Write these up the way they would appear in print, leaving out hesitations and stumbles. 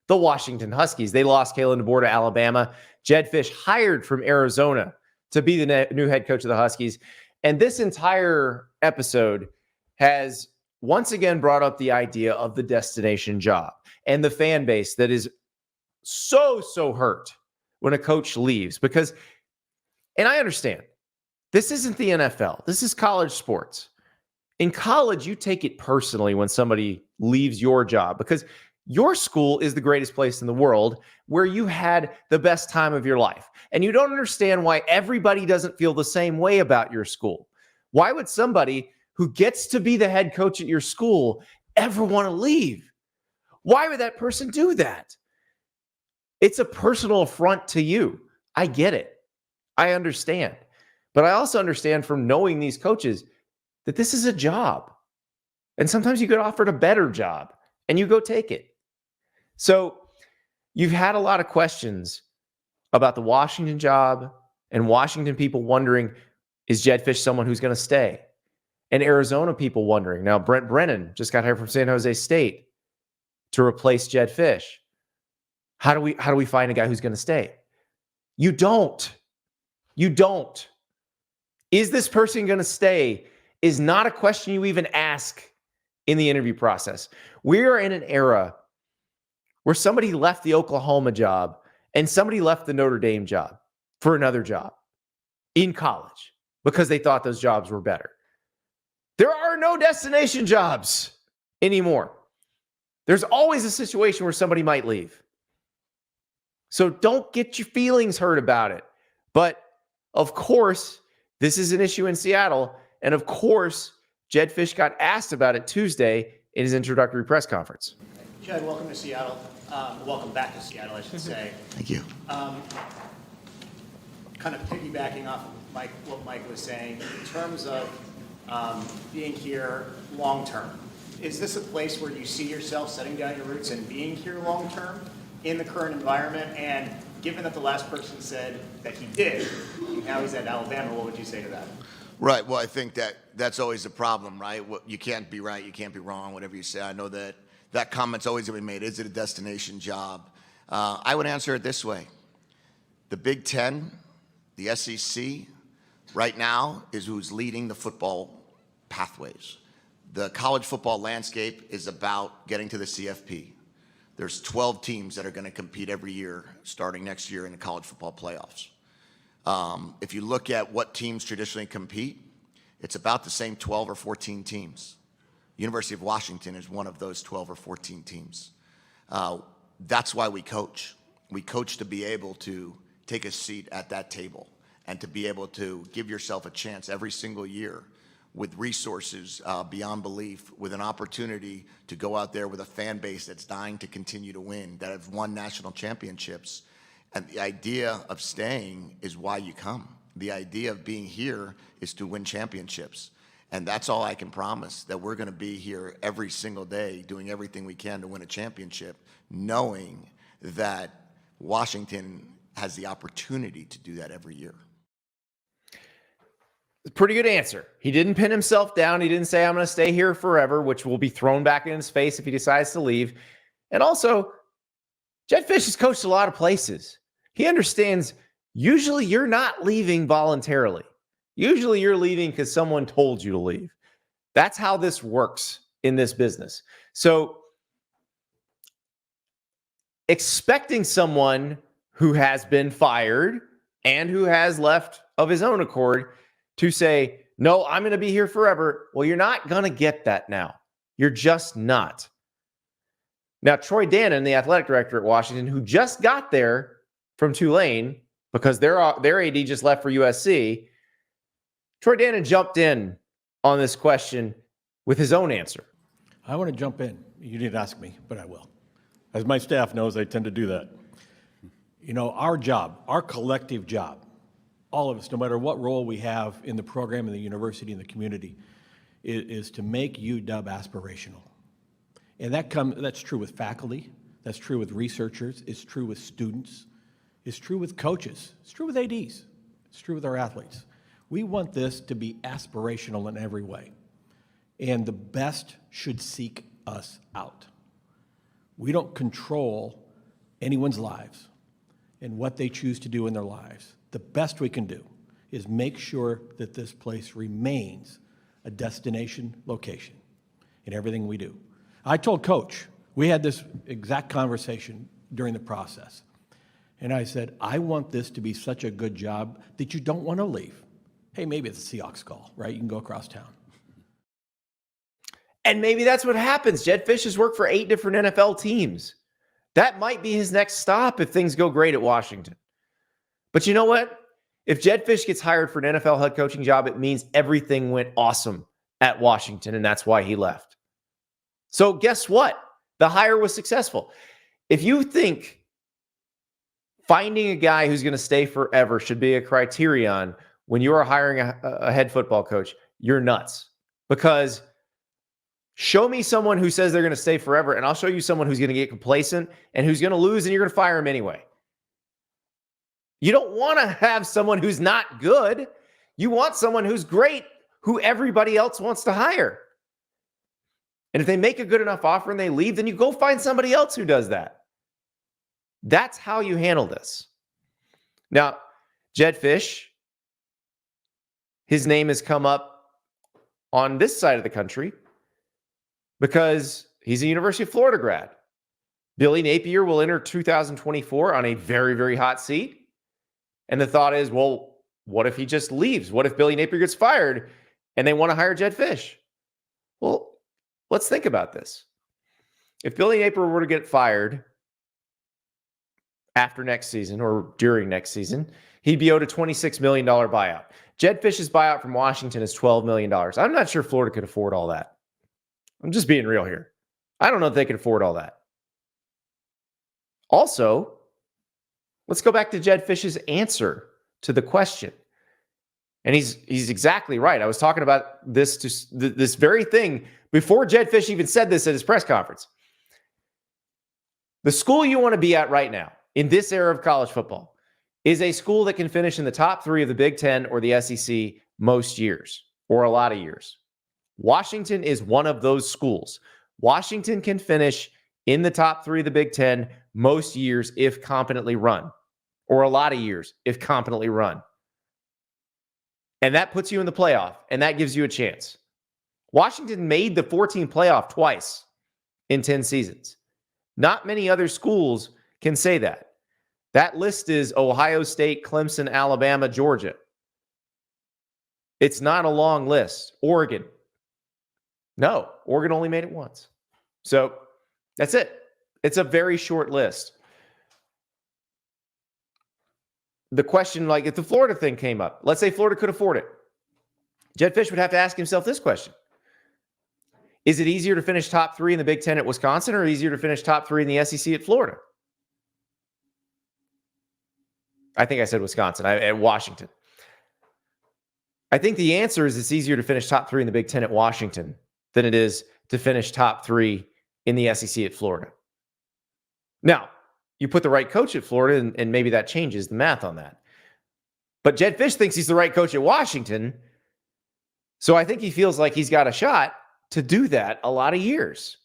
the Washington Huskies. They lost Kalen DeBoer to Alabama. Jedd Fisch hired from Arizona to be the new head coach of the Huskies. And this entire episode has once again brought up the idea of the destination job and the fan base that is so hurt when a coach leaves. Because, and I understand, this isn't the NFL. This is college sports. In college, you take it personally when somebody leaves your job because your school is the greatest place in the world where you had the best time of your life. And you don't understand why everybody doesn't feel the same way about your school. Why would somebody who gets to be the head coach at your school ever want to leave? Why would that person do that? It's a personal affront to you. I get it. I understand. But I also understand from knowing these coaches that this is a job. And sometimes you get offered a better job and you go take it. So you've had a lot of questions about the Washington job and Washington people wondering, is Jedd Fisch someone who's going to stay? And Arizona people wondering. Now, Brent Brennan just got hired from San Jose State to replace Jedd Fisch. How do we find a guy who's going to stay? You don't. You don't. Is this person going to stay? Is not a question you even ask in the interview process. We are in an era where somebody left the Oklahoma job and somebody left the Notre Dame job for another job in college because they thought those jobs were better. There are no destination jobs anymore. There's always a situation where somebody might leave. So don't get your feelings hurt about it. But of course, this is an issue in Seattle. And of course, Jedd Fisch got asked about it Tuesday in his introductory press conference. Jedd, welcome to Seattle. Welcome back to Seattle, I should say. Thank you. Kind of piggybacking off of what Mike was saying, in terms of being here long-term, is this a place where you see yourself setting down your roots and being here long-term in the current environment? And given that the last person said that he did, now he's at Alabama, what would you say to that? Right. Well, I think that's always the problem, right? You can't be right, you can't be wrong, whatever you say. I know that comment's always going to be made. Is it a destination job? I would answer it this way. The Big Ten, the SEC, right now is who's leading the football pathways. The college football landscape is about getting to the CFP. There's 12 teams that are going to compete every year, starting next year in the college football playoffs. If you look at what teams traditionally compete, it's about the same 12 or 14 teams. University of Washington is one of those 12 or 14 teams. That's why we coach. We coach to be able to take a seat at that table and to be able to give yourself a chance every single year with resources beyond belief, with an opportunity to go out there with a fan base that's dying to continue to win, that have won national championships. And the idea of staying is why you come. The idea of being here is to win championships. And that's all I can promise, that we're going to be here every single day doing everything we can to win a championship, knowing that Washington has the opportunity to do that every year. Pretty good answer. He didn't pin himself down. He didn't say, I'm going to stay here forever, which will be thrown back in his face if he decides to leave. And also, Jedd Fisch has coached a lot of places. He understands usually you're not leaving voluntarily. Usually you're leaving because someone told you to leave. That's how this works in this business. So expecting someone who has been fired and who has left of his own accord to say, no, I'm going to be here forever. Well, you're not going to get that now. You're just not. Now, Troy Dannon, the athletic director at Washington, who just got there from Tulane because their AD just left for USC, Troy Dannon jumped in on this question with his own answer. I want to jump in. You didn't ask me, but I will. As my staff knows, I tend to do that. You know, our job, our collective job, all of us, no matter what role we have in the program, in the university, in the community, is to make UW aspirational. And that's true with faculty, that's true with researchers, it's true with students, it's true with coaches, it's true with ADs, it's true with our athletes. We want this to be aspirational in every way. And the best should seek us out. We don't control anyone's lives and what they choose to do in their lives, the best we can do is make sure that this place remains a destination location in everything we do. I told Coach, we had this exact conversation during the process, and I said, I want this to be such a good job that you don't want to leave. Hey, maybe it's a Seahawks call, right? You can go across town. And maybe that's what happens. Jedd Fisch has worked for 8 different NFL teams. That might be his next stop if things go great at Washington. But you know what? If Jedd Fisch gets hired for an NFL head coaching job, it means everything went awesome at Washington, and that's why he left. So guess what? The hire was successful. If you think finding a guy who's going to stay forever should be a criterion when you are hiring a head football coach, you're nuts. Because show me someone who says they're going to stay forever, and I'll show you someone who's going to get complacent and who's going to lose, and you're going to fire him anyway. You don't want to have someone who's not good. You want someone who's great, who everybody else wants to hire. And if they make a good enough offer and they leave, then you go find somebody else who does that. That's how you handle this. Now, Jedd Fisch, his name has come up on this side of the country because he's a University of Florida grad. Billy Napier will enter 2024 on a very, very hot seat. And the thought is, well, what if he just leaves? What if Billy Napier gets fired and they want to hire Jedd Fisch? Well, let's think about this. If Billy Napier were to get fired after next season or during next season, he'd be owed a $26 million buyout. Jedd Fisch's buyout from Washington is $12 million. I'm not sure Florida could afford all that. I'm just being real here. I don't know if they can afford all that. Also, let's go back to Jedd Fisch's answer to the question. And he's exactly right. I was talking about this very thing before Jedd Fisch even said this at his press conference. The school you want to be at right now in this era of college football is a school that can finish in the top 3 of the Big Ten or the SEC most years or a lot of years. Washington is one of those schools. Washington can finish in the top 3 of the Big Ten most years if competently run, or a lot of years if competently run. And that puts you in the playoff, and that gives you a chance. Washington made the 14 playoff twice in 10 seasons. Not many other schools can say that. That list is Ohio State, Clemson, Alabama, Georgia. It's not a long list. Oregon. No, Oregon only made it once. So that's it. It's a very short list. The question, like if the Florida thing came up, let's say Florida could afford it. Jedd Fisch would have to ask himself this question. Is it easier to finish top 3 in the Big Ten at Wisconsin or easier to finish top 3 in the SEC at Florida? I think I said Wisconsin, at Washington. I think the answer is it's easier to finish top 3 in the Big Ten at Washington than it is to finish top 3 in the SEC at Florida. Now, you put the right coach at Florida, and maybe that changes the math on that. But Jedd Fisch thinks he's the right coach at Washington, so I think he feels like he's got a shot to do that a lot of years.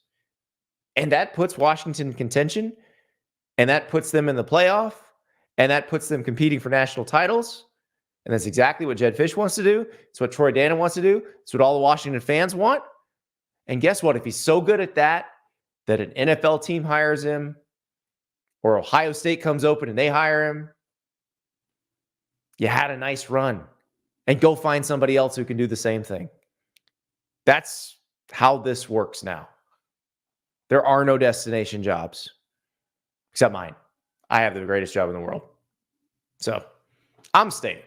And that puts Washington in contention, and that puts them in the playoff, and that puts them competing for national titles. And that's exactly what Jedd Fisch wants to do. It's what Troy Dana wants to do. It's what all the Washington fans want. And guess what? If he's so good at that an NFL team hires him, or Ohio State comes open and they hire him, you had a nice run. And go find somebody else who can do the same thing. That's how this works now. There are no destination jobs, except mine. I have the greatest job in the world. So I'm staying.